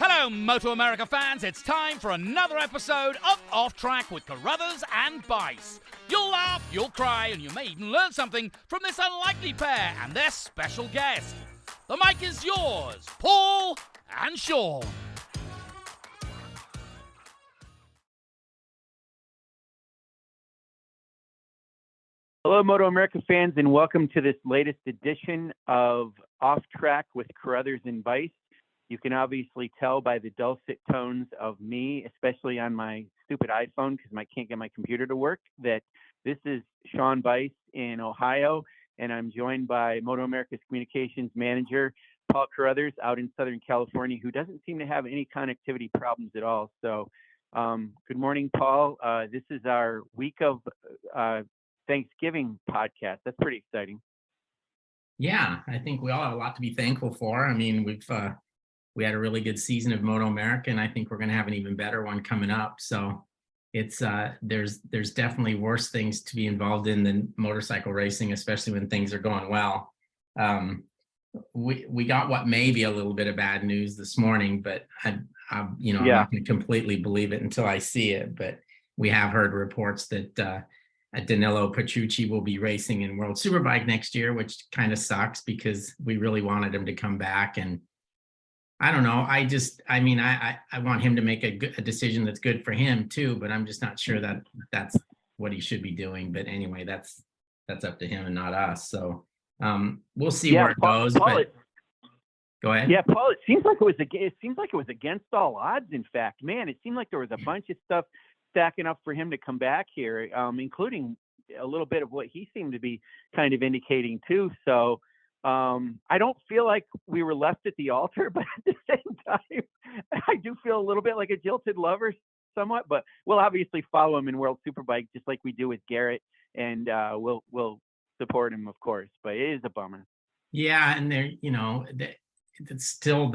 Hello, MotoAmerica fans. It's time for another episode of Off Track with Carruthers and Bice. You'll laugh, you'll cry, and you may even learn something from this unlikely pair and their special guest. The mic is yours, Paul and Sean. Hello, MotoAmerica fans, and welcome to this latest edition of Off Track with Carruthers and Bice. You can obviously tell by the dulcet tones of me, especially on my stupid iPhone because I can't get my computer to work, that this is Sean Bice in Ohio, and I'm joined by MotoAmerica's communications manager, Paul Carruthers, out in Southern California, who doesn't seem to have any connectivity problems at all. So good morning, Paul. This is our week of Thanksgiving podcast. That's pretty exciting. Yeah, I think we all have a lot to be thankful for. I mean, we had a really good season of MotoAmerica, and I think we're going to have an even better one coming up. So it's there's definitely worse things to be involved in than motorcycle racing, especially when things are going well. We got what may be a little bit of bad news this morning, but I'm not going to completely believe it until I see it. But we have heard reports that Danilo Petrucci will be racing in World Superbike next year, which kind of sucks because we really wanted him to come back. And I don't know. I want him to make a decision that's good for him too, but I'm just not sure that that's what he should be doing. But anyway, that's up to him and not us. So we'll see where it goes. But go ahead. Yeah, Paul. It seems like it was against all odds. In fact, man, it seemed like there was a bunch of stuff stacking up for him to come back here, including a little bit of what he seemed to be kind of indicating too. So I don't feel like we were left at the altar, but at the same time, I do feel a little bit like a jilted lover somewhat, but we'll obviously follow him in World Superbike just like we do with Garrett, and we'll support him, of course, but it is a bummer. Yeah, and it's still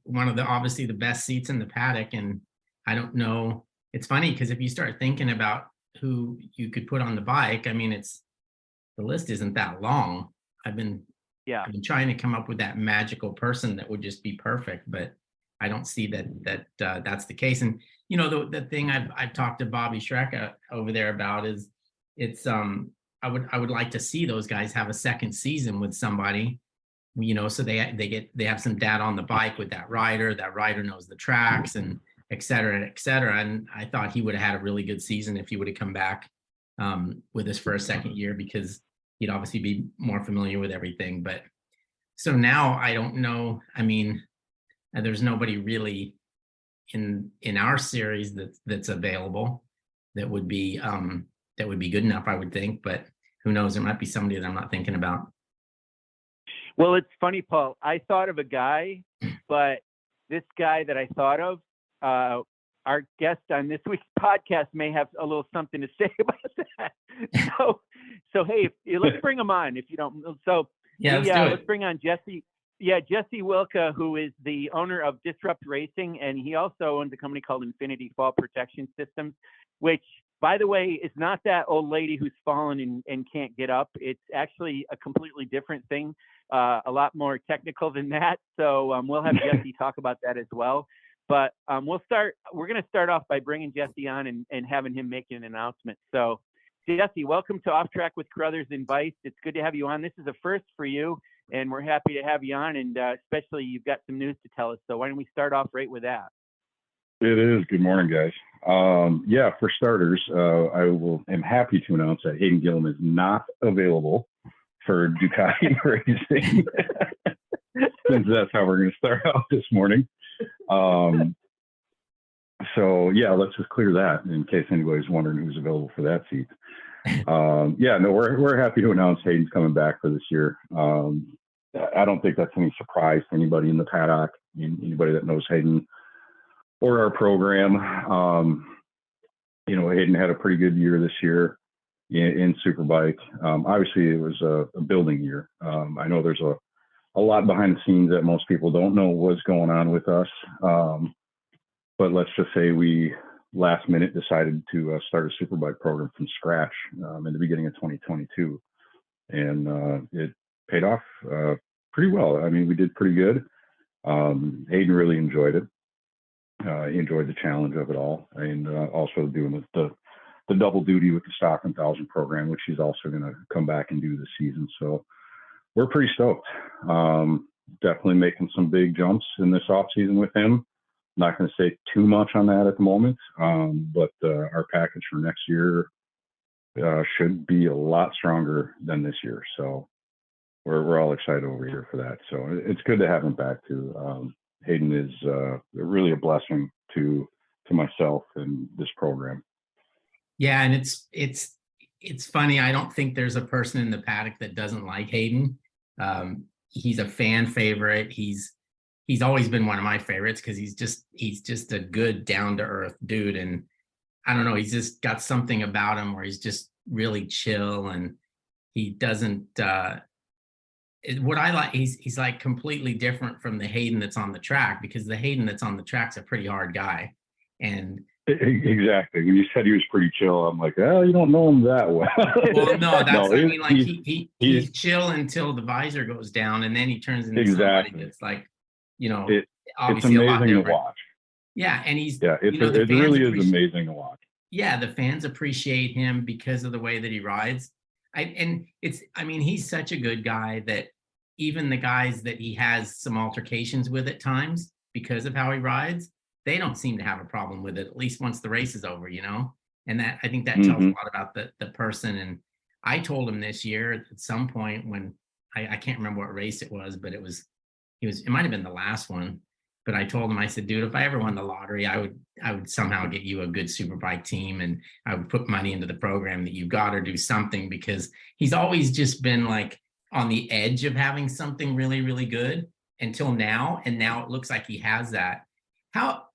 one of the obviously the best seats in the paddock, and I don't know. It's funny because if you start thinking about who you could put on the bike, I mean, the list isn't that long. I've been trying to come up with that magical person that would just be perfect, but I don't see that that's the case. And the thing I've talked to Bobby Schreck over there about is I would like to see those guys have a second season with somebody, so they have some data on the bike with that rider knows the tracks and et cetera, et cetera. And I thought he would have had a really good season if he would have come back with us for a second year, because he'd obviously be more familiar with everything. But so now I don't know. I mean, there's nobody really in our series that's available that would be good enough, I would think. But who knows? There might be somebody that I'm not thinking about. Well, it's funny, Paul. I thought of a guy, but this guy that I thought of, our guest on this week's podcast may have a little something to say about that. So hey, let's bring him on if you don't. So let's bring on Jesse. Yeah, Jesse Hwilka, who is the owner of Disrupt Racing, and he also owns a company called Infinity Fall Protection Systems, which, by the way, is not that old lady who's fallen and can't get up. It's actually a completely different thing, a lot more technical than that. So we'll have Jesse talk about that as well. But we're going to start off by bringing Jesse on and having him make an announcement. So, Jesse, welcome to Off Track with Carruthers and Bice. It's good to have you on. This is a first for you, and we're happy to have you on, and especially you've got some news to tell us. So why don't we start off right with that? It is. Good morning, guys. For starters, am happy to announce that Hayden Gillim is not available for Ducati Racing, since that's how we're going to start out this morning. Let's just clear that in case anybody's wondering who's available for that seat. We're happy to announce Hayden's coming back for this year. I don't think that's any surprise to anybody in the paddock, anybody that knows Hayden or our program. Hayden had a pretty good year this year in Superbike. Obviously, it was a building year. I know there's a lot behind the scenes that most people don't know what's going on with us. But let's just say we last minute decided to start a Superbike program from scratch in the beginning of 2022. And it paid off pretty well. I mean, we did pretty good. Hayden really enjoyed it. enjoyed the challenge of it all, and also doing the double duty with the Stock 1000 program, which he's also going to come back and do this season. So we're pretty stoked. Definitely making some big jumps in this off season with him. Not going to say too much on that at the moment, but our package for next year should be a lot stronger than this year. So we're all excited over here for that. So it's good to have him back too. Hayden is really a blessing to myself and this program. Yeah, and it's funny. I don't think there's a person in the paddock that doesn't like Hayden. He's a fan favorite. He's always been one of my favorites because he's just a good, down to earth dude. And I don't know, he's just got something about him where he's just really chill, and he doesn't. What I like, he's like completely different from the Hayden that's on the track, because the Hayden that's on the track's a pretty hard guy. And exactly, when you said he was pretty chill, I'm like, oh, you don't know him that well. Well, no, that's No, I mean, like he's chill until the visor goes down, and then he turns into somebody that's like, obviously it's a lot amazing to different. watch. Yeah, and he's it really is amazing to watch. Yeah, the fans appreciate him because of the way that he rides. He's such a good guy that even the guys that he has some altercations with at times because of how he rides, they don't seem to have a problem with it, at least once the race is over, And that, I think that tells a lot about the person. And I told him this year at some point when I can't remember what race it was, but it might have been the last one. But I told him, I said, dude, if I ever won the lottery, I would somehow get you a good Superbike team, and I would put money into the program that you've got, or do something, because he's always just been like on the edge of having something really, really good until now. And now it looks like he has that. How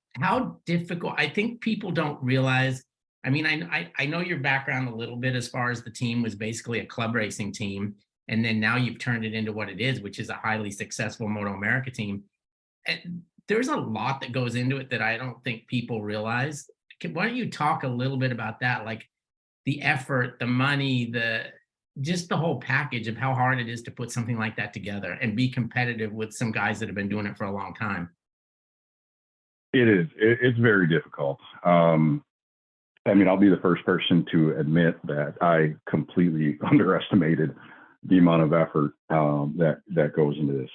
difficult, I think people don't realize. I mean, I know your background a little bit as far as the team was basically a club racing team. And then now you've turned it into what it is, which is a highly successful MotoAmerica team. And there's a lot that goes into it that I don't think people realize. Why don't you talk a little bit about that? Like the effort, the money, just the whole package of how hard it is to put something like that together and be competitive with some guys that have been doing it for a long time. It is. It's very difficult. I'll be the first person to admit that I completely underestimated the amount of effort that goes into this.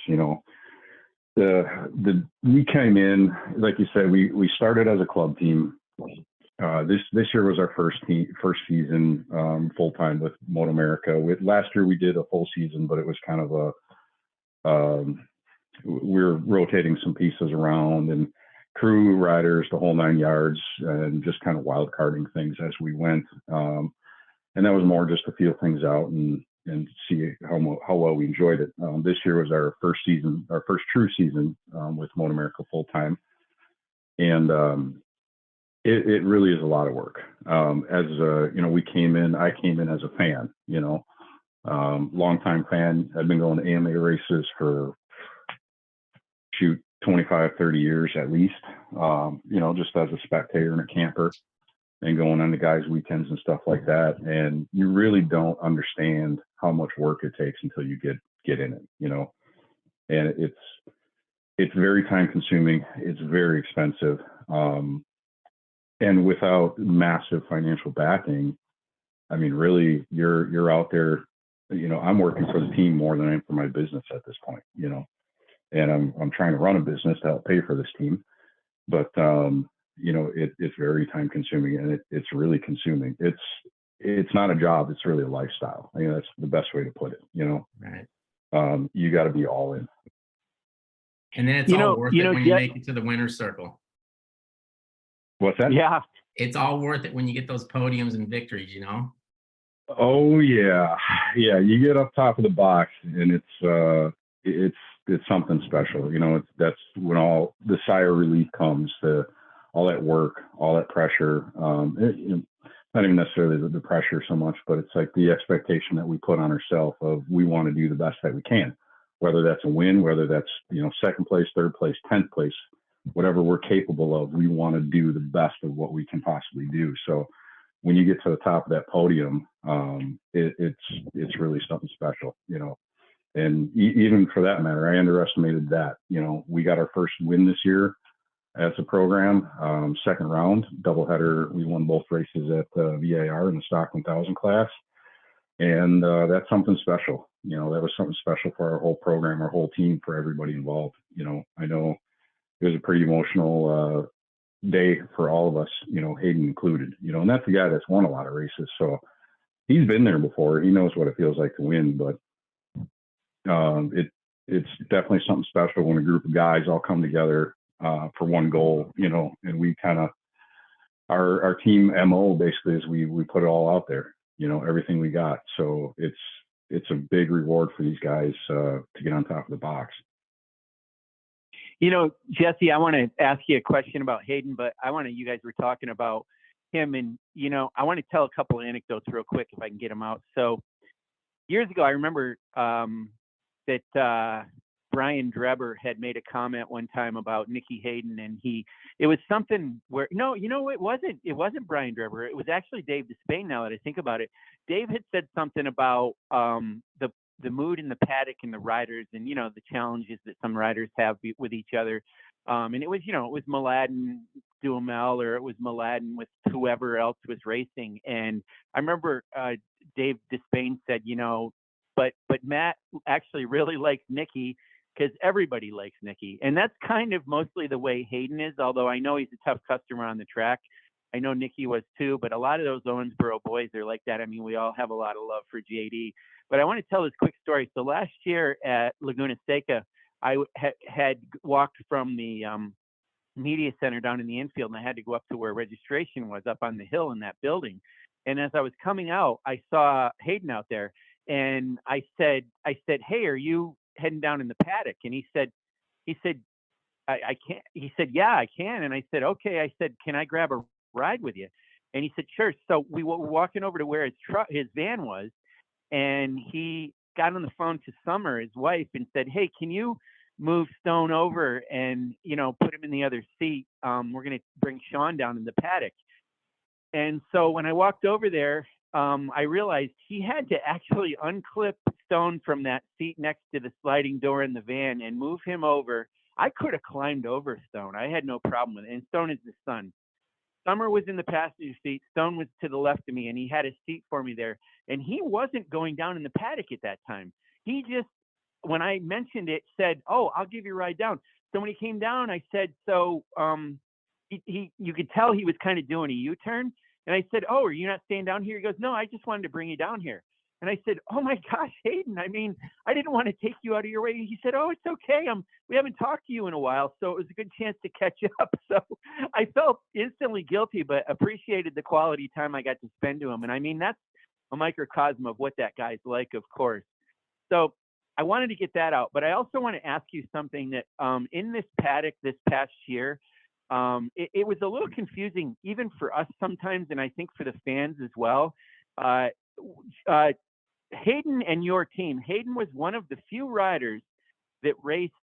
We came in, like you said, we started as a club team. This year was our first season full time with MotoAmerica. Last year we did a full season, but it was kind of we're rotating some pieces around and crew, riders, the whole 9 yards, and just kind of wild carding things as we went. And that was more just to feel things out and see how well we enjoyed it. This year was our first true season with MotoAmerica full time, and it really is a lot of work. I came in as a fan, longtime fan. I've been going to AMA races for 25, 30 years at least, just as a spectator and a camper, and going on the guys' weekends and stuff like that. And you really don't understand how much work it takes until you get in it, and it's very time consuming. It's very expensive. And without massive financial backing, really you're out there, I'm working for the team more than I am for my business at this point, and I'm trying to run a business to help pay for this team. But, it's very time consuming, and it's really consuming. It's not a job. It's really a lifestyle. That's the best way to put it, Right. You got to be all in. And then it's all worth it when you make it to the winner's circle. What's that? Yeah. It's all worth it when you get those podiums and victories, Oh yeah. Yeah. You get up top of the box, and it's something special. That's when all the sigh of relief comes, to all that work, all that pressure. Not even necessarily the pressure so much, but it's like the expectation that we put on ourselves of, we want to do the best that we can, whether that's a win, whether that's, second place, third place, 10th place, whatever we're capable of, we want to do the best of what we can possibly do. So when you get to the top of that podium, it's really something special, and even for that matter, I underestimated that. We got our first win this year. as a program. Second round, doubleheader. We won both races at VAR in the Stock 1000 class. And that's something special. You know, that was something special for our whole program, our whole team, for everybody involved. You know, I know it was a pretty emotional day for all of us, you know, Hayden included, you know, and that's the guy that's won a lot of races. So he's been there before. He knows what it feels like to win, but it's definitely something special when a group of guys all come together for one goal, you know, and we kind of, our team MO basically is we put it all out there, you know, everything we got. So it's a big reward for these guys to get on top of the box. You know, Jesse, I want to ask you a question about Hayden, but you guys were talking about him, and, you know, I want to tell a couple of anecdotes real quick if I can get them out. So years ago, I remember that Brian Dreber had made a comment one time about Nicky Hayden, and it was something where, no, you know, it wasn't Brian Dreber. It was actually Dave Despain, now that I think about it. Dave had said something about the mood in the paddock and the riders, and, you know, the challenges that some riders have with each other. And it was, you know, it was Mladen Duhamel, or it was Mladen with whoever else was racing. And I remember Dave Despain said, you know, but Matt actually really likes Nicky because everybody likes Nicky. And that's kind of mostly the way Hayden is, although I know he's a tough customer on the track. I know Nicky was too, but a lot of those Owensboro boys are like that. I mean, we all have a lot of love for JD. But I want to tell this quick story. So last year at Laguna Seca, I had walked from the media center down in the infield, and I had to go up to where registration was, up on the hill in that building. And as I was coming out, I saw Hayden out there, and I said, "Hey, are you heading down in the paddock?" And he said, I can't. He said, "Yeah, I can." And I said, "Okay." I said, "Can I grab a ride with you?" And he said, "Sure." So we were walking over to where his van was, and he got on the phone to Summer, his wife, and said, "Hey, can you move Stone over and, you know, put him in the other seat? We're going to bring Sean down in the paddock." And so when I walked over there, I realized he had to actually unclip Stone from that seat next to the sliding door in the van and move him over. I could have climbed over Stone. I had no problem with it. And Stone is the son. Summer was in the passenger seat. Stone was to the left of me, and he had a seat for me there. And he wasn't going down in the paddock at that time. He just, when I mentioned it, said, "Oh, I'll give you a ride down." So when he came down, I said, "So you could tell he was kind of doing a U-turn." And I said, "Oh, are you not staying down here?" He goes, "No, I just wanted to bring you down here." And I said, "Oh my gosh, Hayden, I mean, I didn't want to take you out of your way." He said, "Oh, it's okay. We haven't talked to you in a while, so it was a good chance to catch up." So I felt instantly guilty, but appreciated the quality time I got to spend to him. And I mean, that's a microcosm of what that guy's like, of course. So I wanted to get that out, but I also want to ask you something that in this paddock this past year, it was a little confusing, even for us sometimes, and I think for the fans as well. Hayden and your team, Hayden was one of the few riders that raced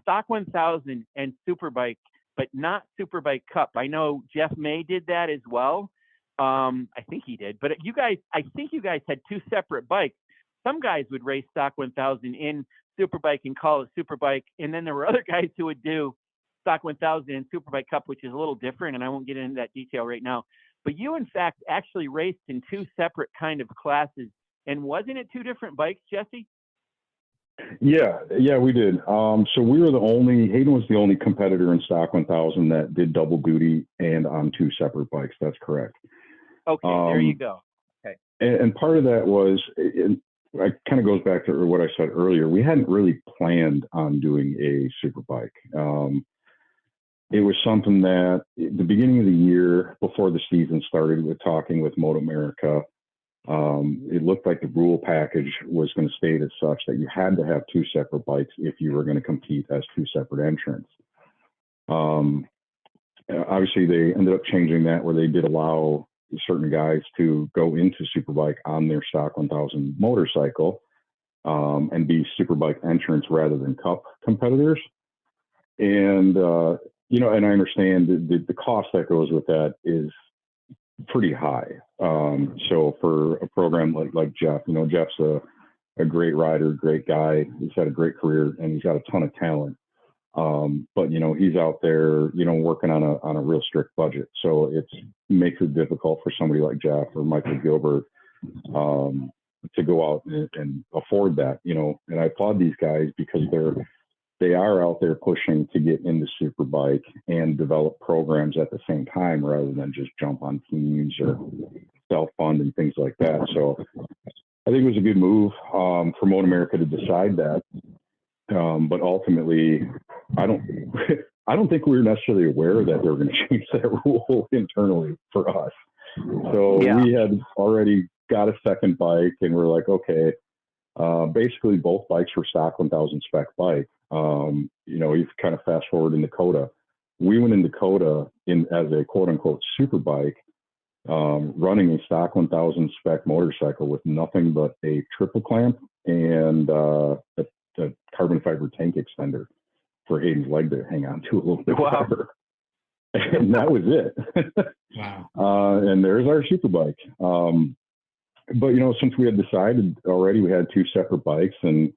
Stock 1000 and Superbike, but not Superbike Cup. I know Jeff May did that as well. I think he did, but I think you guys had two separate bikes. Some guys would race Stock 1000 in Superbike and call it Superbike, and then there were other guys who would do Stock 1000 and Superbike Cup, which is a little different, and I won't get into that detail right now. But you, in fact, actually raced in two separate kind of classes. And wasn't it two different bikes, Jesse? Yeah, we did. So Hayden was the only competitor in Stock 1000 that did double duty and on two separate bikes. That's correct. Okay, there you go. Okay. And part of that was, it kind of goes back to what I said earlier. We hadn't really planned on doing a Superbike. It was something that at the beginning of the year, before the season started, we were talking with MotoAmerica. It looked like the rule package was going to state as such that you had to have two separate bikes if you were going to compete as two separate entrants. Obviously, they ended up changing that, where they did allow certain guys to go into Superbike on their Stock 1000 motorcycle and be Superbike entrants rather than Cup competitors. And and I understand the cost that goes with that is pretty high. So for a program like Jeff, Jeff's a great rider, great guy. He's had a great career, and he's got a ton of talent. But he's out there, working on a real strict budget. So it makes it difficult for somebody like Jeff or Michael Gilbert to go out and afford that. And I applaud these guys because they are out there pushing to get into Superbike and develop programs at the same time rather than just jump on teams or self-fund and things like that. So I think it was a good move for MotoAmerica to decide that. But ultimately, I don't think we were necessarily aware that they were going to change that rule internally for us. So we had already got a second bike, and we're like, okay, basically both bikes were stock 1000 spec bike. You kind of fast forward in Dakota. We went in Dakota as a quote unquote super bike, running a stock 1000 spec motorcycle with nothing but a triple clamp and a carbon fiber tank extender for Hayden's leg to hang on to a little bit better. And that was it. Wow. And there's our super bike. But since we had decided already, we had two separate bikes, and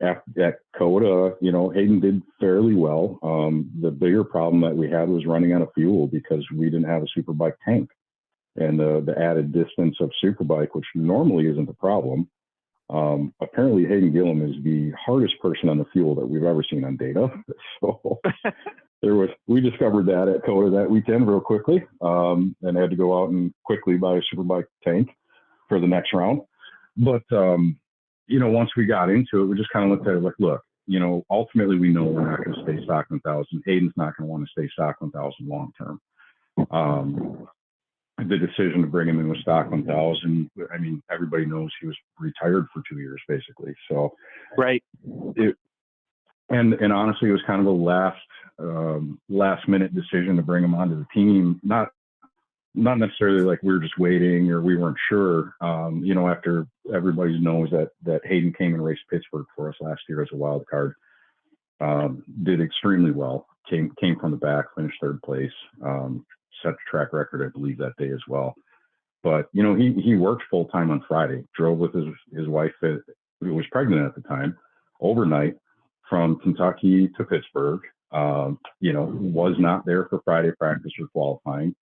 at COTA, Hayden did fairly well. The bigger problem that we had was running out of fuel because we didn't have a Superbike tank, and the added distance of Superbike, which normally isn't a problem. Apparently Hayden Gillim is the hardest person on the fuel that we've ever seen on data. So we discovered that at COTA that weekend real quickly, and had to go out and quickly buy a Superbike tank for the next round. But, once we got into it, we just kind of looked at it like, look, ultimately we know we're not going to stay stock 1000. Hayden's not going to want to stay stock 1000 long term. The decision to bring him in with stock 1000, I mean, everybody knows he was retired for 2 years basically. So, right. And honestly, it was kind of a last minute decision to bring him onto the team. Not necessarily like we were just waiting or we weren't sure. After everybody knows that Hayden came and raced Pittsburgh for us last year as a wild card, did extremely well. Came from the back, finished third place. Set the track record, I believe, that day as well. But he worked full time on Friday. Drove with his wife, who was pregnant at the time, overnight from Kentucky to Pittsburgh. Was not there for Friday practice or qualifying.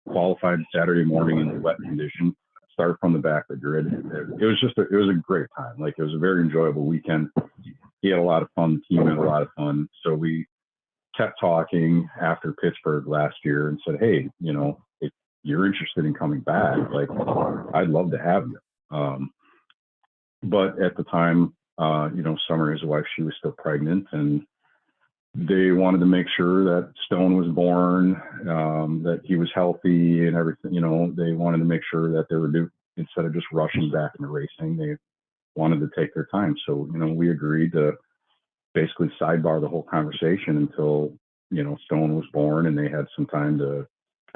Qualified Saturday morning in the wet condition. Started from the back of the grid. It was a great time. Like, it was a very enjoyable weekend. He had a lot of fun. The team had a lot of fun. So we kept talking after Pittsburgh last year and said, hey, if you're interested in coming back, like, I'd love to have you. But at the time, Summer, his wife, she was still pregnant, and they wanted to make sure that Stone was born, that he was healthy and everything. They wanted to make sure that they were instead of just rushing back into racing, they wanted to take their time. So, we agreed to basically sidebar the whole conversation until, Stone was born and they had some time to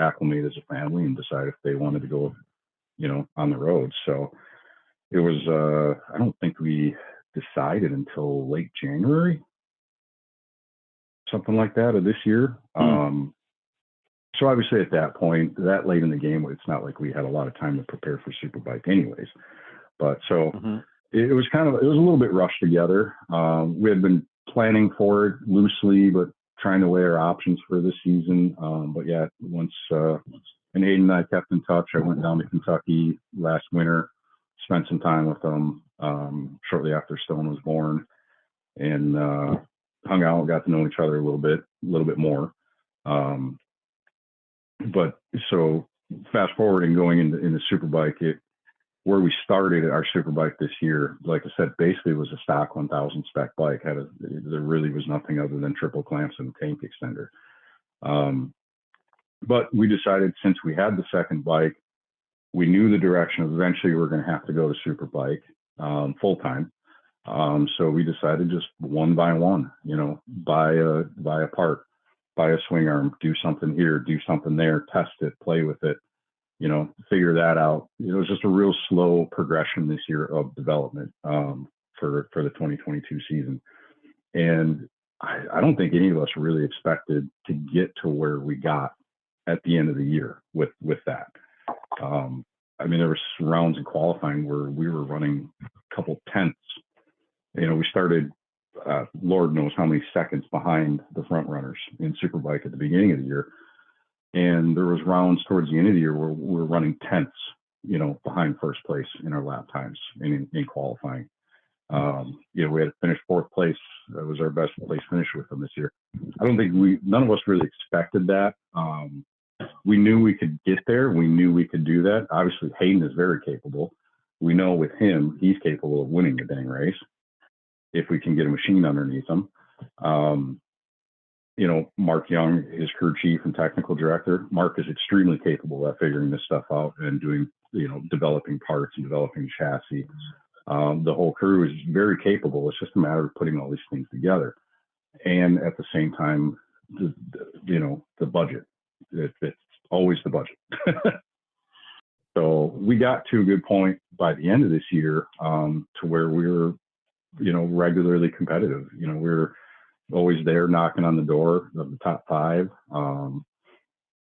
acclimate as a family and decide if they wanted to go, on the road. So it was, I don't think we decided until late January, something like that, of this year. So obviously at that point, that late in the game, it's not like we had a lot of time to prepare for Superbike anyways. But so it was a little bit rushed together. We had been planning for it loosely, but trying to weigh our options for this season. But yeah, once, and Hayden and I kept in touch. I went down to Kentucky last winter, spent some time with them shortly after Stone was born, and hung out and got to know each other a little bit more. But so fast forward and going into Superbike, where we started our Superbike this year, like I said, basically was a stock 1000 spec bike. There really was nothing other than triple clamps and a tank extender. But we decided, since we had the second bike, we knew the direction of eventually we were going to have to go to Superbike full time. So we decided just one by one, buy a part, buy a swing arm, do something here, do something there, test it, play with it, figure that out. It was just a real slow progression this year of development for the 2022 season. And I don't think any of us really expected to get to where we got at the end of the year with that. There were rounds in qualifying where we were running a couple tenths. We started Lord knows how many seconds behind the front runners in Superbike at the beginning of the year. And there was rounds towards the end of the year where we were running tenths, behind first place in our lap times in qualifying. We had finished fourth place. That was our best place finish with them this year. I don't think none of us really expected that. We knew we could get there. We knew we could do that. Obviously, Hayden is very capable. We know with him, he's capable of winning the dang race if we can get a machine underneath him. Mark Young, his crew chief and technical director, Mark is extremely capable at figuring this stuff out and doing, developing parts and developing chassis. The whole crew is very capable. It's just a matter of putting all these things together. And at the same time, the budget. It's always the budget. So we got to a good point by the end of this year to where we were, regularly competitive. We were always there knocking on the door of the top 5.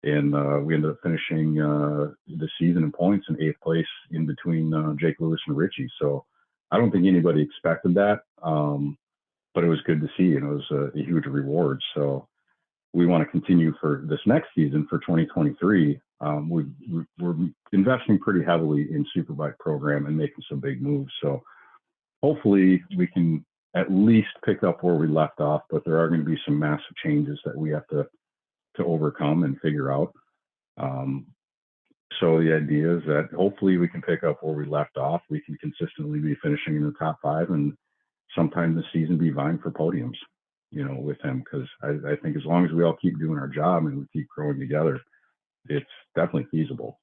And we ended up finishing the season in points in 8th place in between Jake Lewis and Richie. So I don't think anybody expected that, but it was good to see, and it was a huge reward. So we want to continue for this next season for 2023. We're investing pretty heavily in Superbike program and making some big moves. So hopefully we can at least pick up where we left off, but there are going to be some massive changes that we have to overcome and figure out. So the idea is that hopefully we can pick up where we left off. We can consistently be finishing in the top 5 and sometime this season be vying for podiums, with him. Because I think as long as we all keep doing our job and we keep growing together, it's definitely feasible.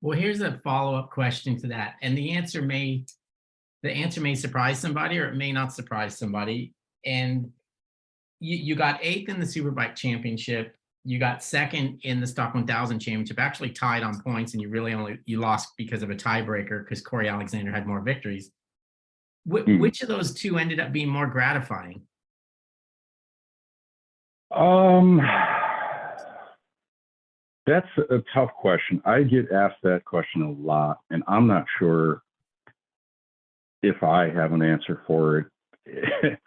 Well, here's a follow-up question to that. And the answer may surprise somebody or it may not surprise somebody. And you got 8th in the Superbike championship. You got 2nd in the Stock 1000 championship, actually tied on points, and you lost because of a tiebreaker because Corey Alexander had more victories. Which of those two ended up being more gratifying? That's a tough question. I get asked that question a lot, and I'm not sure if I have an answer for it.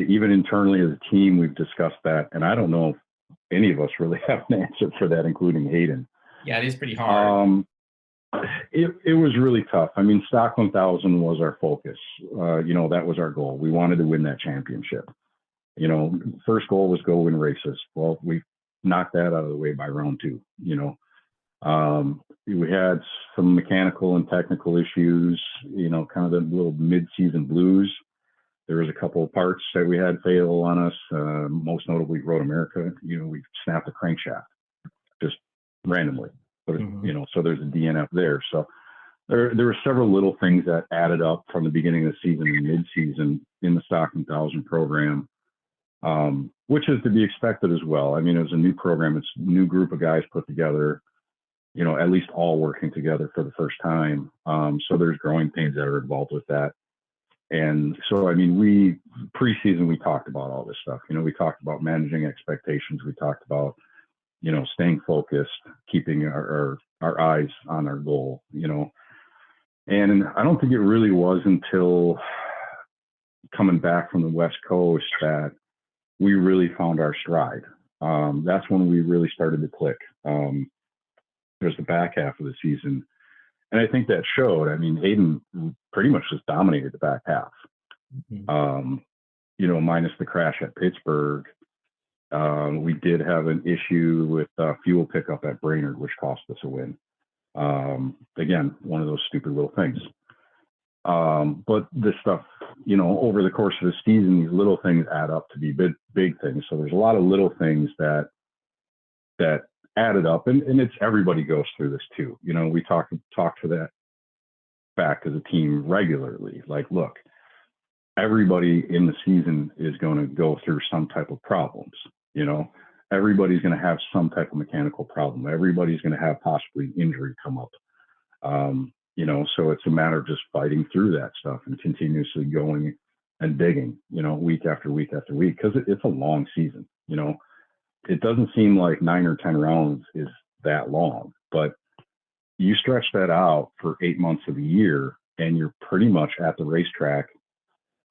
Even internally as a team, we've discussed that, and I don't know if any of us really have an answer for that, including Hayden. Yeah, it is pretty hard. It was really tough. I mean, Stock 1000 was our focus. That was our goal. We wanted to win that championship. First goal was go win races. Well, we knocked that out of the way by round 2. We had some mechanical and technical issues, kind of the little mid-season blues. There was a couple of parts that we had fail on us, most notably MotoAmerica. We snapped the crankshaft just randomly, but so there's a DNF there. So there were several little things that added up from the beginning of the season and mid-season in the Stock 1000 program, which is to be expected as well. I mean, it was a new program. It's a new group of guys put together, at least all working together for the first time. So there's growing pains that are involved with that. And so, I mean, preseason, we talked about all this stuff. We talked about managing expectations. We talked about, staying focused, keeping our eyes on our goal, And I don't think it really was until coming back from the West Coast that we really found our stride. That's when we really started to click. There's the back half of the season. And I think that showed. I mean, Hayden pretty much just dominated the back half. Minus the crash at Pittsburgh. We did have an issue with fuel pickup at Brainerd, which cost us a win. Again, one of those stupid little things. But this stuff, over the course of the season, these little things add up to be big things. So there's a lot of little things that added up, and it's everybody goes through this too. We talk to that fact as a team regularly. Like, look, everybody in the season is going to go through some type of problems. Everybody's going to have some type of mechanical problem. Everybody's going to have possibly injury come up. So it's a matter of just fighting through that stuff and continuously going and digging, week after week after week, because it's a long season. It doesn't seem like 9 or 10 rounds is that long, but you stretch that out for 8 months of the year and you're pretty much at the racetrack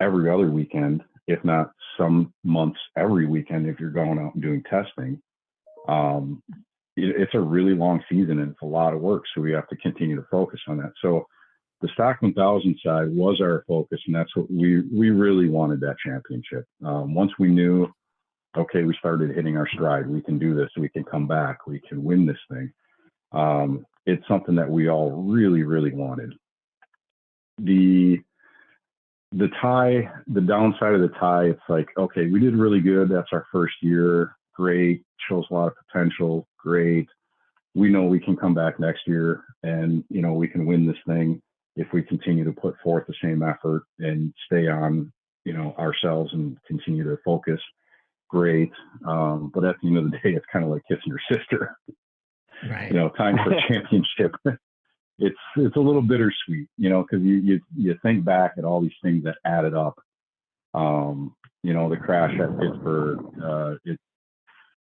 every other weekend if not some months every weekend if you're going out and doing testing. It's a really long season and it's a lot of work. So we have to continue to focus on that. So the Stock 1000 side was our focus, and that's what we really wanted, that championship. Once we knew, okay, we started hitting our stride, we can do this, we can come back, we can win this thing. It's something that we all really, really wanted. The tie, the downside of the tie, it's like, okay, we did really good. That's our first year. Great. Shows a lot of potential. Great. We know we can come back next year and, you know, we can win this thing if we continue to put forth the same effort and stay on, you know, ourselves and continue to focus. Great. But at the end of the day, it's kind of like kissing your sister. Right. You know, time for championship. It's a little bittersweet, you know, because you think back at all these things that added up. You know, the crash at Pittsburgh,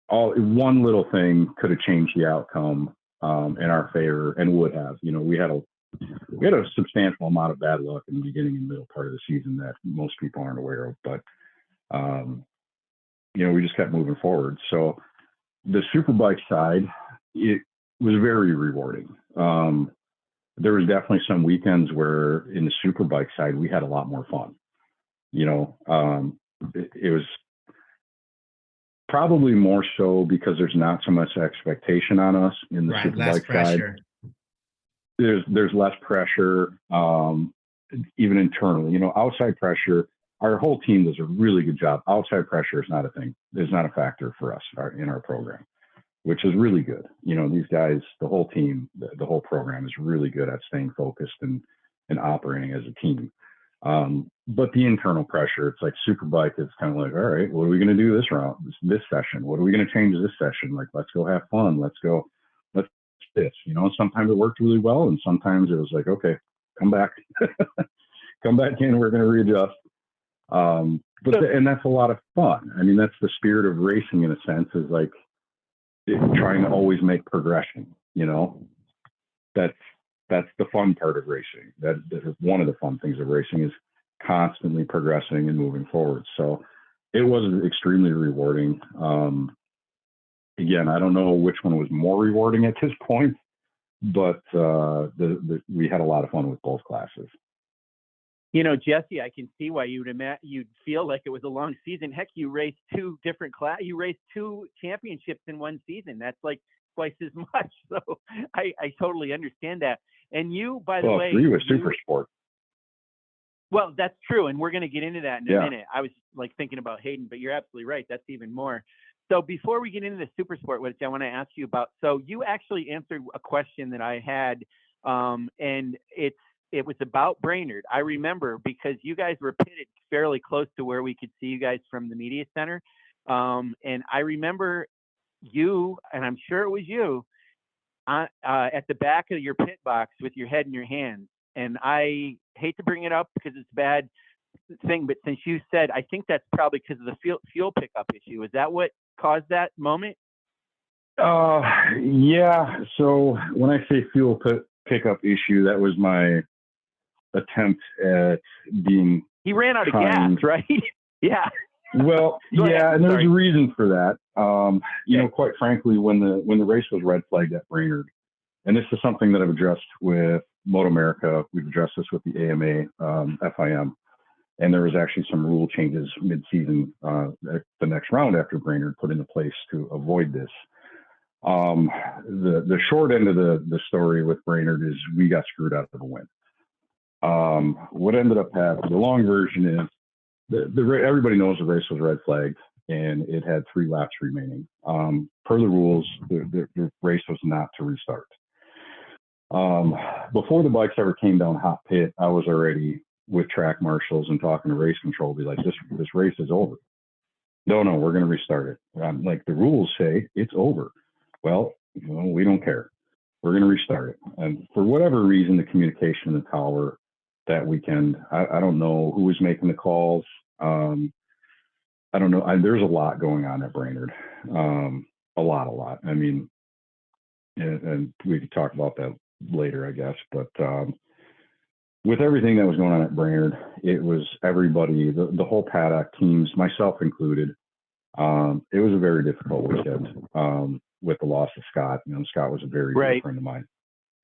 one little thing could have changed the outcome in our favor, and would have. You know, we had a substantial amount of bad luck in the beginning and middle part of the season that most people aren't aware of, but you know, we just kept moving forward. So the Superbike side, it was very rewarding. There was definitely some weekends where in the Superbike side, we had a lot more fun. You know, it was probably more so because there's not so much expectation on us in the Superbike side. There's less pressure, even internally. You know, outside pressure, our whole team does a really good job. Outside pressure is not a thing. It's not a factor for us in our program, which is really good. You know, these guys, the whole team, the whole program is really good at staying focused and operating as a team. But the internal pressure, it's like Superbike, it's kind of like, all right, what are we going to do this round, this session? What are we going to change this session? Like, let's go have fun. Let's this, you know, sometimes it worked really well. And sometimes it was like, okay, come back, come back in, we're going to readjust. And that's a lot of fun. I mean, that's the spirit of racing in a sense, is like trying to always make progression, you know. That's the fun part of racing. That is one of the fun things of racing, is constantly progressing and moving forward. So it was extremely rewarding. Again, I don't know which one was more rewarding at this point, but we had a lot of fun with both classes. You know, Jesse, I can see why you'd feel like it was a long season. Heck, you raced two different you raced two championships in one season. That's like twice as much. So I totally understand that. And you, by the way, 3 was super sport. Well, that's true, and we're going to get into that in a minute. I was like thinking about Hayden, but you're absolutely right. That's even more. So before we get into the super sport, which I want to ask you about, so you actually answered a question that I had, and it was about Brainerd. I remember because you guys were pitted fairly close to where we could see you guys from the media center, and I remember you, and I'm sure it was you, at the back of your pit box with your head in your hands. And I hate to bring it up because it's a bad thing, but since you said, I think that's probably because of the fuel pickup issue. Is that what caused that moment? Yeah. So when I say fuel pickup issue, that was my attempt at being. He ran out of gas, right? Yeah. Well, yeah, and there's a reason for that. You know, quite frankly, when the race was red flagged at Brainerd, and this is something that I've addressed with MotoAmerica, we've addressed this with the AMA, FIM, and there was actually some rule changes mid-season, the next round after Brainerd put into place to avoid this. The short end of the story with Brainerd is we got screwed out of the win. What ended up happening, the long version is, everybody knows the race was red flagged and it had 3 laps remaining. Per the rules, the race was not to restart. Before the bikes ever came down hot pit, I was already with track marshals and talking to race control, be like, this race is over. No, we're going to restart it. Like, the rules say it's over. Well, you know, we don't care. We're going to restart it. And for whatever reason, the communication in the tower that weekend, I don't know who was making the calls. I don't know. There's a lot going on at Brainerd. A lot. I mean, and we could talk about that later, I guess. But with everything that was going on at Brainerd, it was everybody, the whole paddock, teams, myself included. It was a very difficult weekend with the loss of Scott. Scott was a very good friend of mine.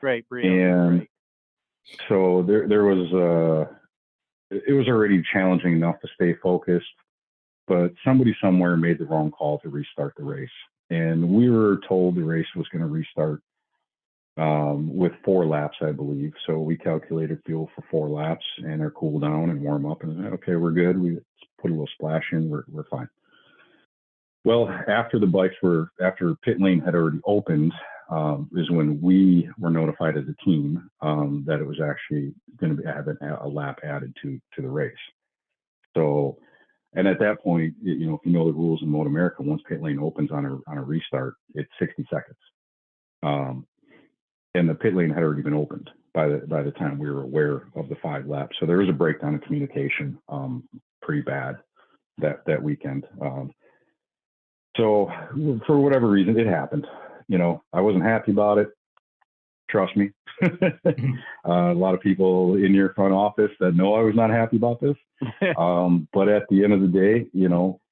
Right. And so there was, it was already challenging enough to stay focused, but somebody somewhere made the wrong call to restart the race. And we were told the race was going to restart with 4 laps, I believe. So we calculated fuel for 4 laps and our cool down and warm up, and okay, we're good. We put a little splash in, we're fine. Well, after the bikes after pit lane had already opened, is when we were notified as a team that it was actually going to have a lap added to the race. So, and at that point, if you know the rules in MotoAmerica, once pit lane opens on a restart, it's 60 seconds. And the pit lane had already been opened by the time we were aware of the 5 laps. So there was a breakdown in communication, pretty bad that weekend. So for whatever reason, it happened. I wasn't happy about it. Trust me. A lot of people in your front office that know I was not happy about this. But at the end of the day,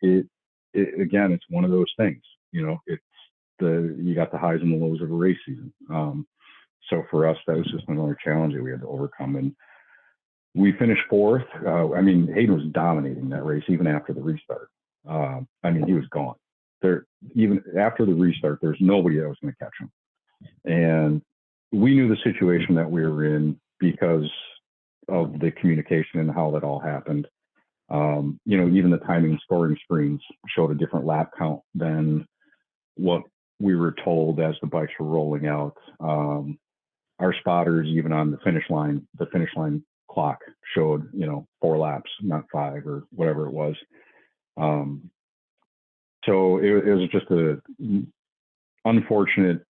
it again, it's one of those things. It's you got the highs and the lows of a race season. So for us, that was just another challenge that we had to overcome. And we finished 4th. Hayden was dominating that race even after the restart. He was gone. Even after the restart, there's nobody that was going to catch him. And we knew the situation that we were in because of the communication and how that all happened. Even the timing and scoring screens showed a different lap count than what we were told as the bikes were rolling out. Our spotters, even on the finish line clock showed, 4 laps, not 5 or whatever it was. So it was just a unfortunate,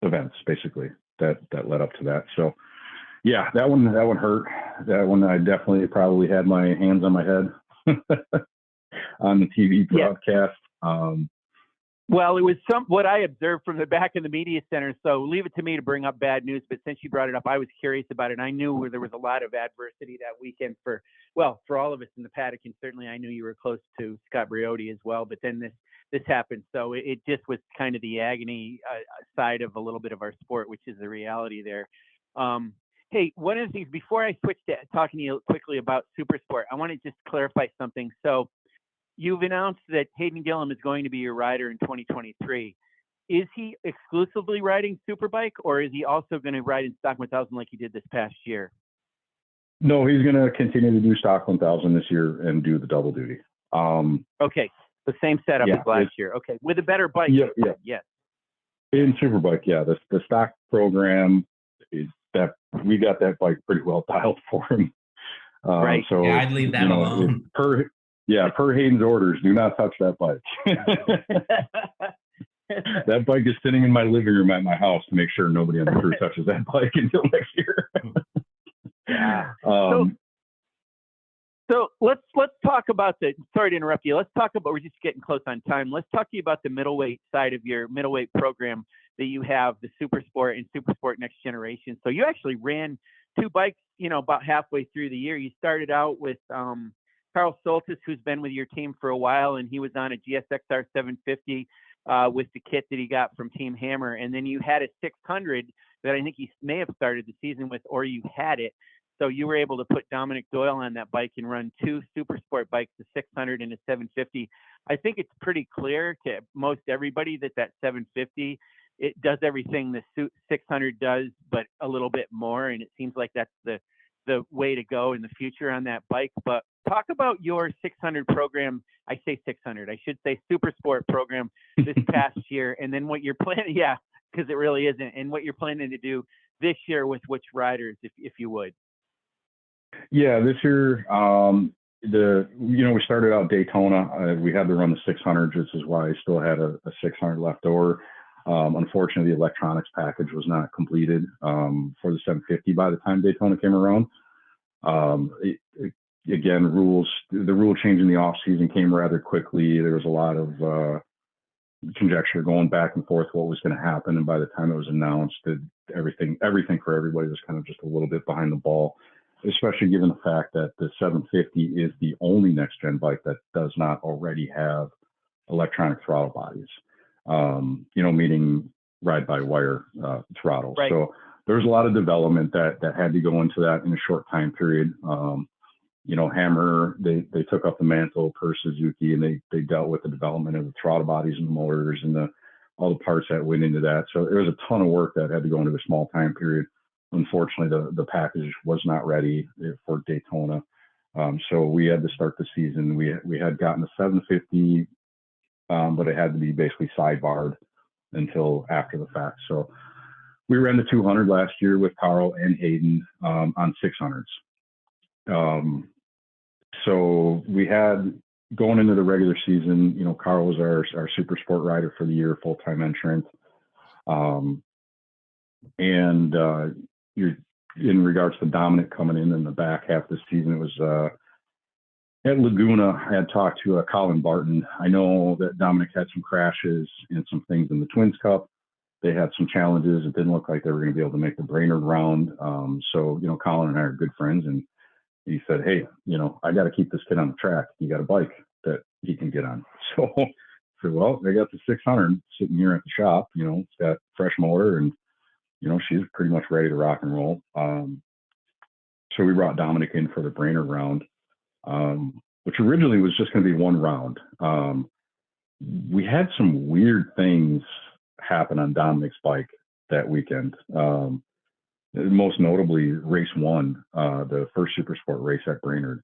events basically that led up to that. So yeah, that one hurt. That one, I definitely probably had my hands on my head on the TV broadcast. Well, it was what I observed from the back of the media center. So leave it to me to bring up bad news. But since you brought it up, I was curious about it. I knew there was a lot of adversity that weekend for all of us in the paddock. And certainly I knew you were close to Scott Briotti as well. But then this happened. So it just was kind of the agony side of a little bit of our sport, which is the reality there. Hey, one of the things before I switch to talking to you quickly about Supersport, I want to just clarify something. So you've announced that Hayden Gillim is going to be your rider in 2023. Is he exclusively riding Superbike, or is he also going to ride in Stock 1000 like he did this past year? No, he's going to continue to do Stock 1000 this year and do the double duty. Okay, the same setup as last year. Okay, with a better bike. Yeah. Yes. In Superbike, yeah. The stock program is that we got that bike pretty well dialed for him. Right. So yeah, I'd leave that alone. Per Hayden's orders, do not touch that bike. That bike is sitting in my living room at my house to make sure nobody on the crew touches that bike until next year. Yeah. So let's talk about sorry to interrupt you. Let's talk about, we're just getting close on time. Let's talk to you about the middleweight side of your middleweight program that you have, the Supersport and Supersport Next Generation. So you actually ran 2 bikes, about halfway through the year. You started out with Carl Soltis, who's been with your team for a while, and he was on a GSX-R1000 with the kit that he got from Team Hammer. And then you had a 600 that I think he may have started the season with, or you had it. So you were able to put Dominic Doyle on that bike and run 2 Supersport bikes, the 600 and a 750. I think it's pretty clear to most everybody that 750, it does everything the 600 does, but a little bit more. And it seems like that's the way to go in the future on that bike. But talk about your 600 program. I say 600, I should say Supersport program this past year, and then what you're planning. Yeah, because it really isn't. And what you're planning to do this year with which riders, if you would. Yeah, this year, we started out Daytona. We had to run the 600, which is why I still had a 600 left over. Unfortunately, the electronics package was not completed for the 750 by the time Daytona came around. Again, the rule change in the off season came rather quickly. There was a lot of conjecture going back and forth what was going to happen. And by the time it was announced, that everything for everybody was kind of just a little bit behind the ball, especially given the fact that the 750 is the only next gen bike that does not already have electronic throttle bodies, meaning ride-by-wire throttle. Right. So there's a lot of development that had to go into that in a short time period. Hammer, they took up the mantle per Suzuki, and they dealt with the development of the throttle bodies and the motors and all the parts that went into that. So there was a ton of work that had to go into a small time period. Unfortunately, the package was not ready for Daytona. So we had to start the season. We had gotten the 750, but it had to be basically sidebarred until after the fact. So we ran the 200 last year with Carl and Hayden on 600s. So we had, going into the regular season, Carl was our super sport rider for the year, full-time entrant. You're in regards to Dominic coming in the back half of the season, it was at Laguna. I had talked to Colin Barton. I know that Dominic had some crashes and some things in the Twins Cup. They had some challenges. It didn't look like they were going to be able to make the Brainerd round. So Colin and I are good friends, and he said, hey, I got to keep this kid on the track. You got a bike that he can get on. So I said, well, I got the 600 sitting here at the shop. It's got fresh motor, and she's pretty much ready to rock and roll. So we brought Dominic in for the Brainerd round, which originally was just going to be one round. We had some weird things happen on Dominic's bike that weekend. Most notably, race one, the first super sport race at Brainerd,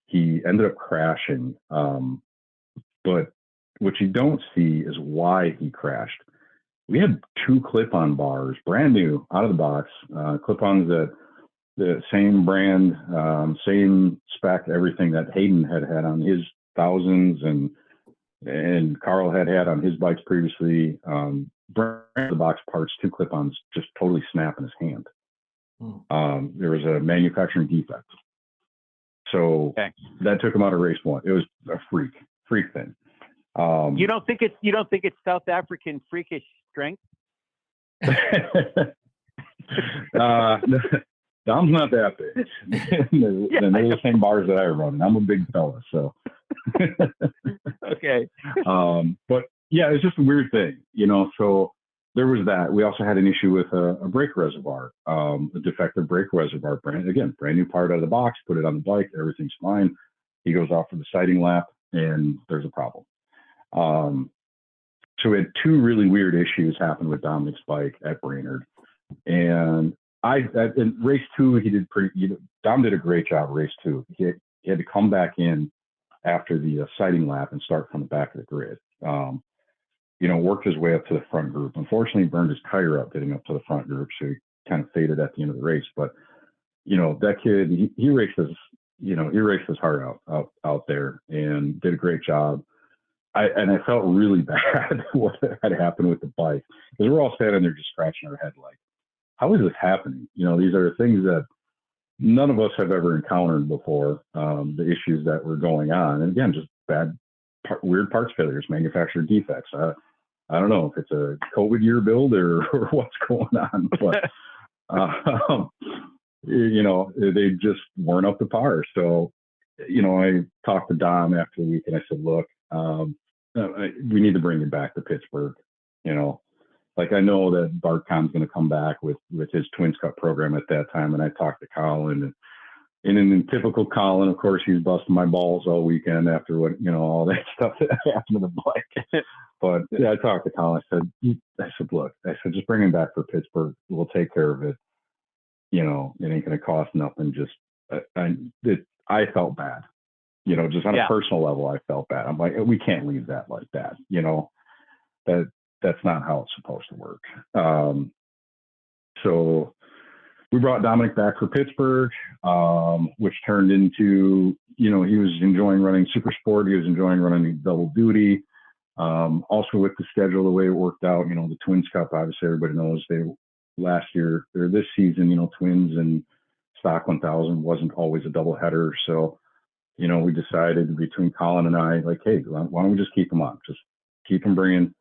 he ended up crashing. But what you don't see is why he crashed. We had 2 clip-on bars, brand new, out of the box, clip-ons that the same brand, same spec, everything that Hayden had on his thousands and Carl had on his bikes previously. Brand the box parts, 2 clip-ons just totally snap in his hand. There was a manufacturing defect. So that took him out of race one. It was a freak thing. You don't think it's South African freakish strength? Dom's not that big. They're the same bars that I run. I'm a big fella, so. Okay. But yeah, it's just a weird thing, so there was that. We also had an issue with a brake reservoir, a defective brake reservoir, brand new part out of the box, put it on the bike, everything's fine. He goes off for the sighting lap, and there's a problem. So we had 2 really weird issues happen with Dominic's bike at Brainerd. And in race 2, Dom did a great job race 2. He had to come back in after the sighting lap and start from the back of the grid. Worked his way up to the front group. Unfortunately, he burned his tire up getting up to the front group, so he kind of faded at the end of the race. But, that kid, he raced his heart out there and did a great job. I felt really bad what had happened with the bike, because we're all standing there just scratching our head like, how is this happening? These are things that none of us have ever encountered before, the issues that were going on. And again, just weird parts failures, manufacturer defects. I don't know if it's a COVID year build or what's going on, but, they just weren't up to par. So, I talked to Dom after the week and I said, look, we need to bring him back to Pittsburgh. I know that Bartcom's going to come back with his Twins Cup program at that time. And I talked to Colin, and in typical Colin, of course, he's busting my balls all weekend after what, all that stuff that happened to the bike. But yeah, I talked to Colin. I said, look, just bring him back for Pittsburgh. We'll take care of it. It ain't going to cost nothing. Just, I felt bad, just on a personal level, I felt bad. I'm like, we can't leave that like that. That's not how it's supposed to work. So we brought Dominic back for Pittsburgh, which turned into, he was enjoying running super sport. He was enjoying running double duty. Also with the schedule, the way it worked out, the Twins Cup, obviously everybody knows this season, Twins and Stock 1000 wasn't always a double header. So, we decided between Colin and I, like, hey, why don't we just keep him on? Just keep him bringing,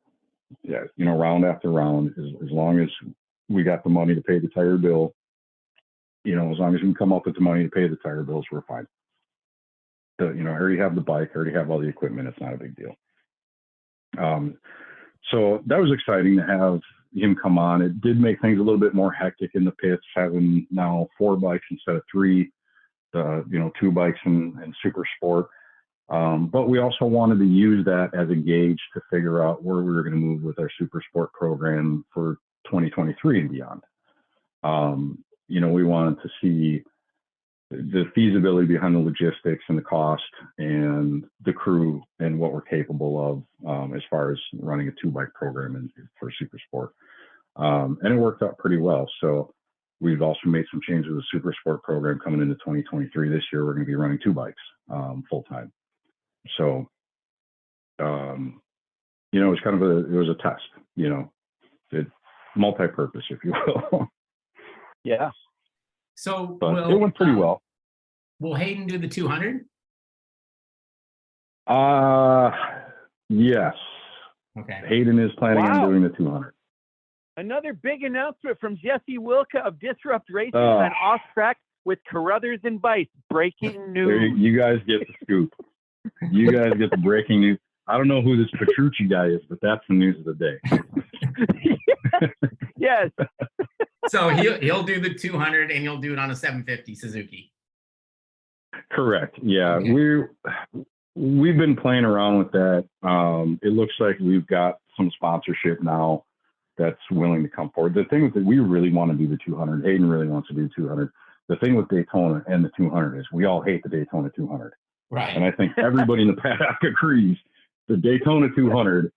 yeah, round after round, as long as we got the money to pay the tire bill, as long as we can come up with the money to pay the tire bills, we're fine. I already have the bike, I already have all the equipment. It's not a big deal. So that was exciting to have him come on. It did make things a little bit more hectic in the pits, having now 4 bikes instead of 3, 2 bikes in Super Sport. But we also wanted to use that as a gauge to figure out where we were going to move with our Super Sport program for 2023 and beyond. We wanted to see the feasibility behind the logistics and the cost and the crew and what we're capable of as far as running a 2-bike program for Super Sport. And it worked out pretty well. So we've also made some changes to the Super Sport program coming into 2023. This year, we're going to be running 2 bikes full time. So, it was kind of it was a test, it multi-purpose, if you will. Yeah. So but it went pretty well. Will Hayden do the 200? Yes. Okay. Hayden is planning on doing the 200. Another big announcement from Jesse Hwilka of Disrupt Racing on Off Track with Carruthers and Bice. Breaking news. You guys get the scoop. You guys get the breaking news. I don't know who this Petrucci guy is, but that's the news of the day. Yes. So he'll do the 200 and he'll do it on a 750 Suzuki. Correct. Yeah, Okay. We've been playing around with that. It looks like we've got some sponsorship now that's willing to come forward. The thing is that we really want to do the 200. Hayden really wants to do the 200. The thing with Daytona and the 200 is we all hate the Daytona 200. Right. And I think everybody in the paddock agrees the Daytona 200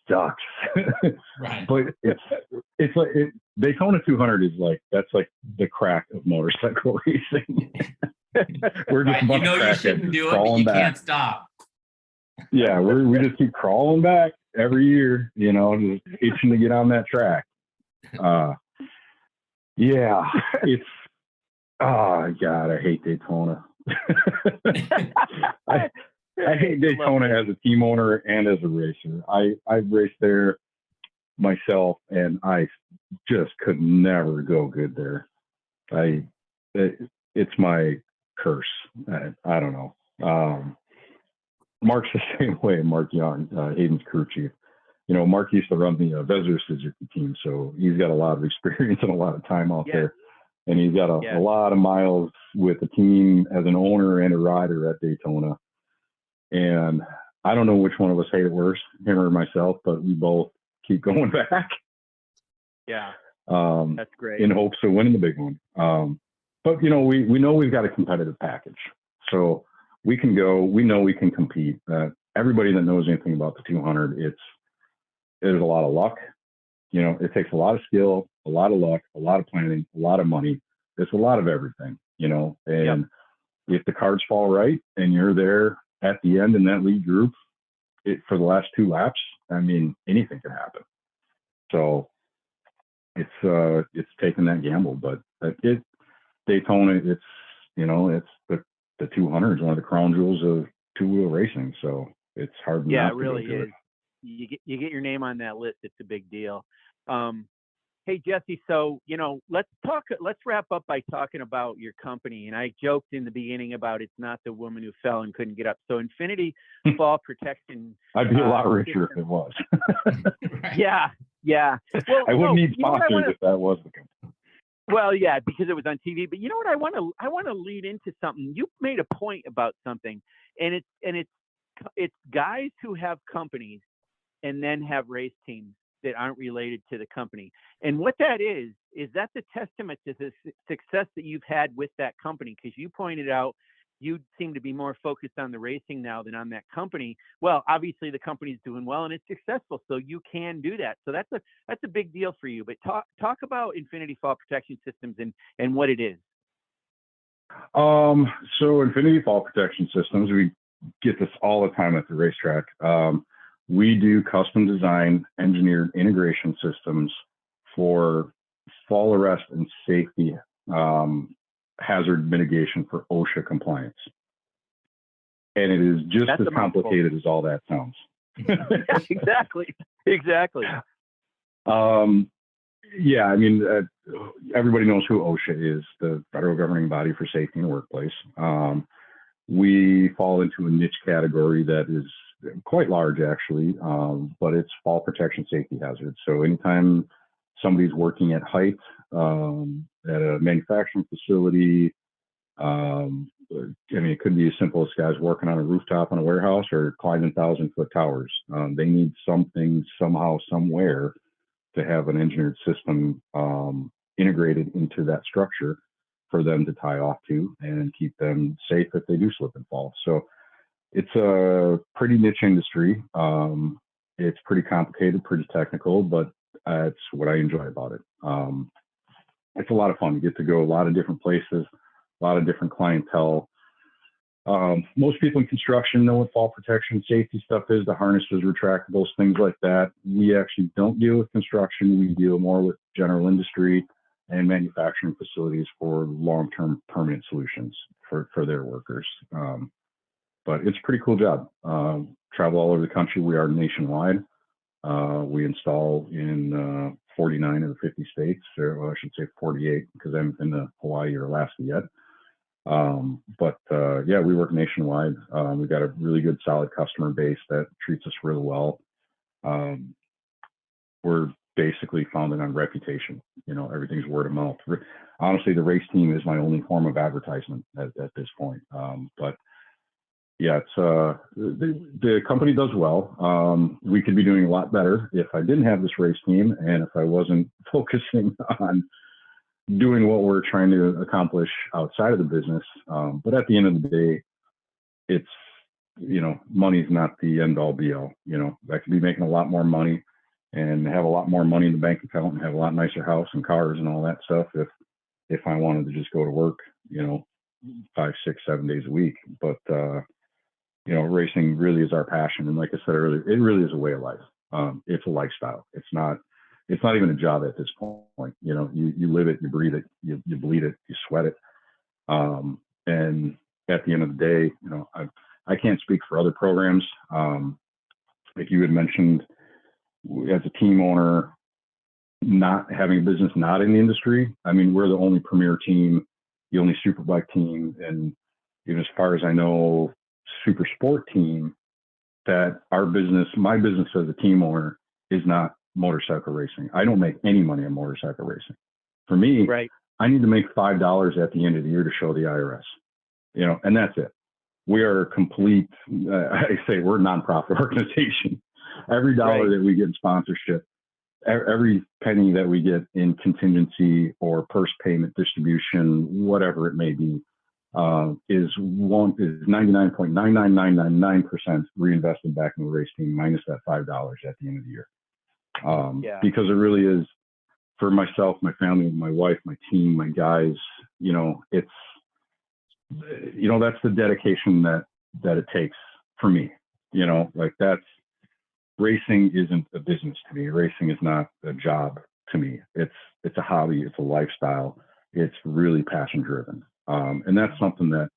sucks. Right. But it's like Daytona 200 is like, that's like the crack of motorcycle racing. We're just right. You shouldn't do it, but you can't stop. Yeah, we just keep crawling back every year, just itching to get on that track. Yeah, it's God, I hate Daytona. I hate Daytona as a team owner and as a racer. I've raced there myself, and I just could never go good there. It's my curse. I don't know. Mark's the same way. Mark Young, Hayden's crew chief. Mark used to run the Vezzer Suzuki team, so he's got a lot of experience and a lot of time out there. And he's got a lot of miles with the team as an owner and a rider at Daytona. And I don't know which one of us hate it worse, him or myself, but we both keep going back. Yeah. That's great. In hopes of winning the big one. But, we know we've got a competitive package. So we can go, we know we can compete. Everybody that knows anything about the 200, there's a lot of luck. It takes a lot of skill, a lot of luck, a lot of planning, a lot of money. It's a lot of everything, and if the cards fall right and you're there at the end in that lead group for the last 2 laps, I mean, anything can happen. So it's taking that gamble, but Daytona, it's the 200 is one of the crown jewels of 2-wheel racing. So it's hard. Yeah, it really is. You get your name on that list. It's a big deal. Hey, Jesse, so, let's wrap up by talking about your company. And I joked in the beginning about it's not the woman who fell and couldn't get up. So Infinity Fall Protection. I'd be a lot richer if it was. Yeah. Well, I wouldn't need sponsors if that was the company. Well, yeah, because it was on TV. But you know what? I want to lead into something. You made a point about something, and it's guys who have companies and then have race teams that aren't related to the company. And what that is that's a testament to the success that you've had with that company, because you pointed out you seem to be more focused on the racing now than on that company. Well, obviously the company's doing well and it's successful, so you can do that. So that's a big deal for you. But talk about Infinity Fall Protection Systems and what it is. So Infinity Fall Protection Systems, we get this all the time at the racetrack. We do custom design, engineered integration systems for fall arrest and safety hazard mitigation for OSHA compliance. And it is just as complicated as all that sounds. Exactly. Exactly. Yeah, I mean, everybody knows who OSHA is, the federal governing body for safety in the workplace. We fall into a niche category that is quite large, actually, but it's fall protection safety hazards. So anytime somebody's working at height at a manufacturing facility, I mean, it could be as simple as guys working on a rooftop in a warehouse or climbing 1,000-foot towers. They need something, somehow, somewhere to have an engineered system integrated into that structure for them to tie off to and keep them safe if they do slip and fall. So it's a pretty niche industry. It's pretty complicated, pretty technical, but it's what I enjoy about it. It's a lot of fun. You get to go a lot of different places, a lot of different clientele. Most people in construction know what fall protection safety stuff is, the harnesses, retractables, things like that. We actually don't deal with construction. We deal more with general industry and manufacturing facilities for long-term permanent solutions for their workers. But it's a pretty cool job. Travel all over the country. We are nationwide. We install in 49 of the 50 states, or I should say 48, because I haven't been to Hawaii or Alaska yet. Yeah, we work nationwide. We've got a really good, solid customer base that treats us really well. We're basically founded on reputation. You know, everything's word of mouth. Honestly, the race team is my only form of advertisement at this point. But yeah, it's the company does well. We could be doing a lot better if I didn't have this race team and if I wasn't focusing on doing what we're trying to accomplish outside of the business. But at the end of the day, it's, you know, money's not the end all be all. You know, I could be making a lot more money and have a lot more money in the bank account and have a lot nicer house and cars and all that stuff if I wanted to just go to work, you know, 5, 6, 7 days a week. But you know, racing really is our passion, and like I said earlier, it really is a way of life. It's a lifestyle. It's not even a job at this point. You know, you live it, you breathe it, you bleed it, you sweat it. And at the end of the day, you know, I can't speak for other programs. Like you had mentioned, as a team owner, not having a business not in the industry. I mean, we're the only premier team, the only Superbike team, and you know, as far as I know, super sport team that my business as a team owner is not motorcycle racing. I don't make any money on motorcycle racing. For me, right, I need to make $5 at the end of the year to show the IRS, you know, and that's it. We are a complete, I say we're a nonprofit organization. Every dollar that we get in sponsorship, every penny that we get in contingency or purse payment distribution, whatever it may be, is 99.99999% reinvested back in the race team minus that $5 at the end of the year. Because it really is, for myself, my family, my wife, my team, my guys, you know, it's, you know, that's the dedication that it takes for me, you know, like racing isn't a business to me. Racing is not a job to me. It's a hobby. It's a lifestyle. It's really passion driven. And that's something that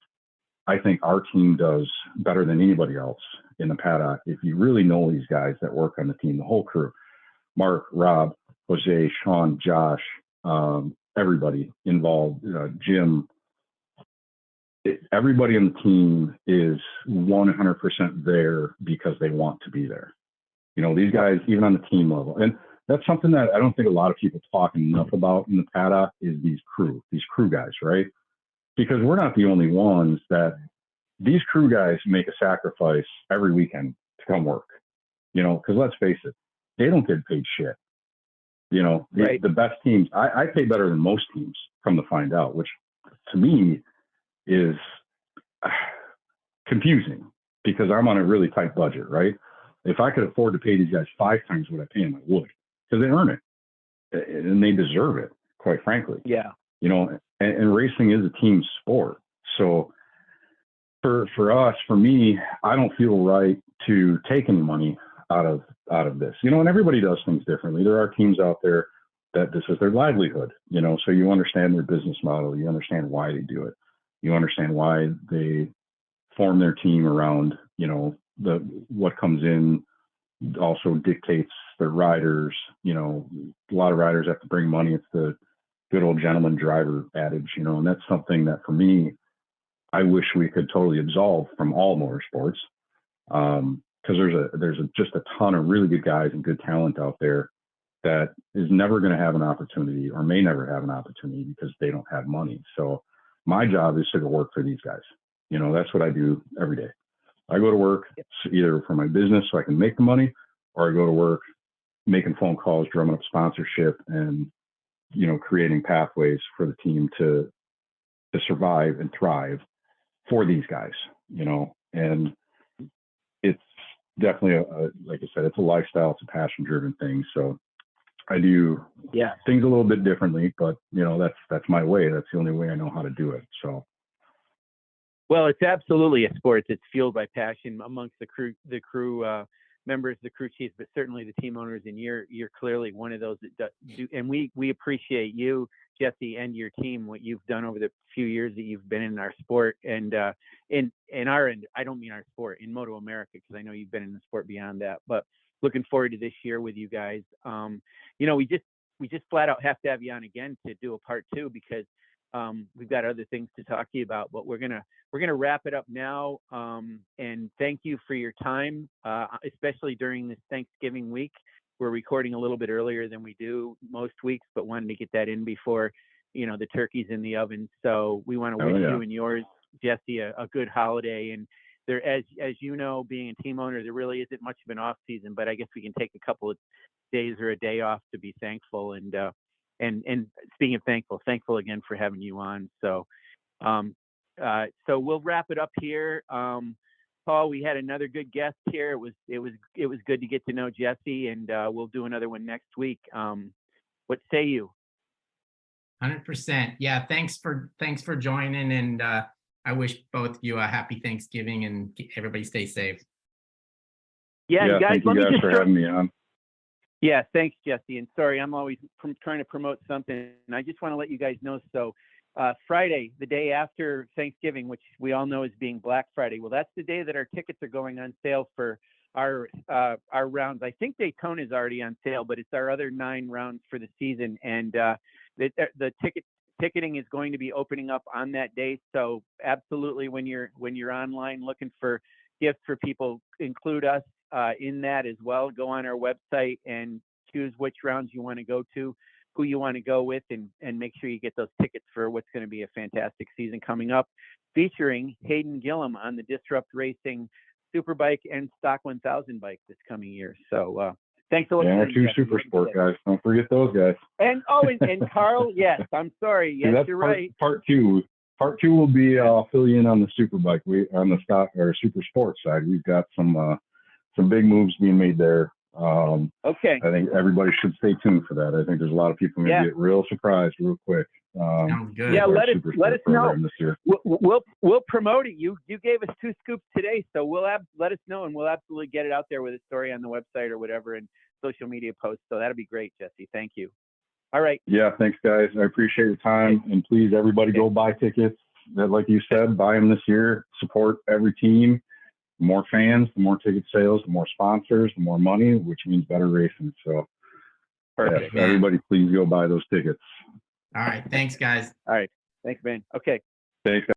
I think our team does better than anybody else in the paddock. If you really know these guys that work on the team, the whole crew, Mark, Rob, Jose, Sean, Josh, everybody involved, Jim, everybody on the team is 100% there because they want to be there. You know, these guys, even on the team level. And that's something that I don't think a lot of people talk enough about in the paddock is these crew guys, right? Because we're not the only ones that these crew guys make a sacrifice every weekend to come work, you know, because let's face it, they don't get paid shit. You know, the best teams, I pay better than most teams, come to find out, which to me is confusing because I'm on a really tight budget, right? If I could afford to pay these guys 5 times what I pay them, I would, because they earn it and they deserve it, quite frankly. Yeah. You know, and racing is a team sport. So for us, for me, I don't feel right to take any money out of this, you know, and everybody does things differently. There are teams out there that this is their livelihood, you know, so you understand their business model, you understand why they do it, you understand why they form their team around, you know, what comes in also dictates the riders. You know, a lot of riders have to bring money. It's the good old gentleman driver adage, you know, and that's something that for me, I wish we could totally absolve from all motorsports. Because there's just a ton of really good guys and good talent out there that is never going to have an opportunity or may never have an opportunity because they don't have money. So my job is to go work for these guys. You know, that's what I do every day. I go to work either for my business so I can make the money, or I go to work making phone calls, drumming up sponsorship, and, you know, creating pathways for the team to survive and thrive for these guys, you know. And it's definitely like I said, it's a lifestyle, it's a passion driven thing. So I do things a little bit differently, but you know, that's my way. That's the only way I know how to do it. So, well, it's absolutely a sport that's fueled by passion amongst the crew members, the crew chiefs, but certainly the team owners. And you're clearly one of those that do. And we appreciate you, Jesse, and your team, what you've done over the few years that you've been in our sport. And in our end, I don't mean our sport, in MotoAmerica, because I know you've been in the sport beyond that. But looking forward to this year with you guys. You know, we just flat out have to have you on again to do a part 2, because we've got other things to talk to you about. But we're gonna wrap it up now. And thank you for your time, especially during this Thanksgiving week. We're recording a little bit earlier than we do most weeks, but wanted to get that in before, you know, the turkey's in the oven. So we want to wish you and yours, Jesse, a good holiday. And there, as you know, being a team owner, there really isn't much of an off season, but I guess we can take a couple of days or a day off to be thankful. And speaking of thankful again for having you on. So, so we'll wrap it up here. Paul, we had another good guest here. It was good to get to know Jesse, and we'll do another one next week. What say you? 100%. Yeah. Thanks for joining. And I wish both of you a happy Thanksgiving, and everybody stay safe. Yeah, guys, thank you guys for having me on. Yeah, thanks, Jesse. And sorry, I'm always trying to promote something. And I just want to let you guys know. So Friday, the day after Thanksgiving, which we all know is being Black Friday. Well, that's the day that our tickets are going on sale for our rounds. I think Daytona is already on sale, but it's our other 9 rounds for the season. And the ticketing is going to be opening up on that day. So absolutely, when you're online looking for gifts for people, include us in that as well. Go on our website and choose which rounds you want to go to, who you want to go with, and make sure you get those tickets for what's going to be a fantastic season coming up, featuring Hayden Gillim on the Disrupt Racing Superbike and Stock 1000 bike this coming year. So thanks a lot. Yeah, 2 Super Sport guys. Don't forget those guys. And Carl, yes, I'm sorry. Yes, that's you're right. Part 2. Part 2 will be I'll fill you in on the Superbike. On the Stock or Super Sport side, we've got some big moves being made there. Okay. I think everybody should stay tuned for that. I think there's a lot of people going to get real surprised real quick. Sounds good. Yeah, let us know. This year. We'll promote it. You gave us 2 scoops today, so let us know, and we'll absolutely get it out there with a story on the website or whatever, and social media posts. So that'll be great, Jesse. Thank you. All right. Yeah, thanks guys. I appreciate your time, and please everybody go buy tickets. Like you said, buy them this year. Support every team. The more fans, the more ticket sales, the more sponsors, the more money, which means better racing. So, perfect. Everybody, please go buy those tickets. All right. Thanks, guys. All right. Thanks, man. Okay. Thanks.